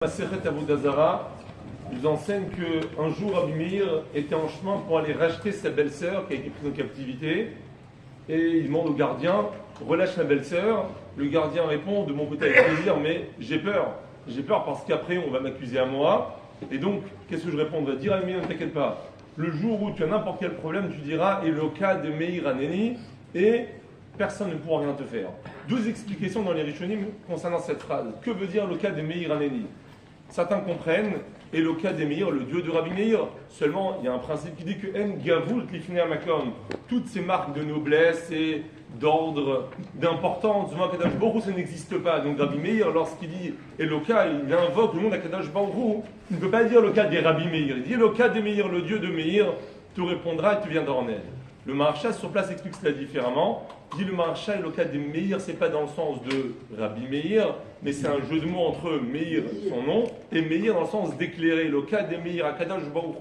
Masechet Avodah Zarah nous enseigne qu'un jour Rabbi Meir était en chemin pour aller racheter sa belle-sœur qui a été prise en captivité, et il demande au gardien: relâche ma belle-sœur. Le gardien répond: de mon côté avec plaisir, mais j'ai peur parce qu'après on va m'accuser à moi. Et donc qu'est-ce que je réponds? On va dire à Meir: ne t'inquiète pas, le jour où tu as n'importe quel problème, tu diras Eloka de Meir Haneni, et personne ne pourra rien te faire. 12 explications dans les Rishonim concernant cette phrase. Que veut dire Eloka de Meir Haneni? Certains comprennent Eloka de Meir, le Dieu de Rabbi Meir. Seulement, il y a un principe qui dit que En Gavult Lifnei Makom, toutes ces marques de noblesse et d'ordre, d'importance, Akadosh Baruch Hu, ça n'existe pas. Donc Rabbi Meir, lorsqu'il dit Eloka, il invoque le nom d'Akadosh Baruch Hu. Il ne peut pas dire Eloka des Rabbi Meir. Il dit Eloka de Meir, le Dieu de Meir, te répondra et te viendra en aide. Le Maharsha sur place explique cela différemment. Dit le Maharsha, Eloka de Meir, c'est pas dans le sens de Rabbi Meir, mais c'est un jeu de mots entre Meir, son nom, et Meir dans le sens d'éclairer. Eloka de Meir, Akadosh Baruch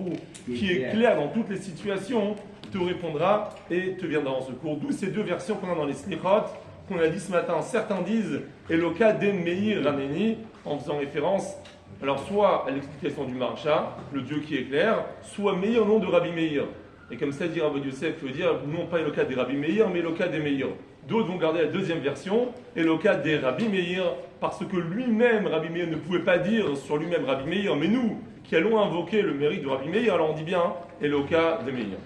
Hu, qui est clair dans toutes les situations, te répondra et te viendra en secours. D'où ces deux versions qu'on a dans les Slichot, qu'on a dit ce matin. Certains disent Eloka de Meir Haneni, en faisant référence, alors soit à l'explication du Maharsha, le Dieu qui est clair, soit Meir, nom de Rabbi Meir. Et comme ça, dire Rabbi Yosef veut dire non pas Eloka des Rabbi Meir, mais Eloka des Meir. D'autres vont garder la deuxième version, Eloka des Rabbi Meir, parce que lui-même, Rabbi Meir, ne pouvait pas dire sur lui-même Rabbi Meir, mais nous, qui allons invoquer le mérite de Rabbi Meir, alors on dit bien Eloka des Meir.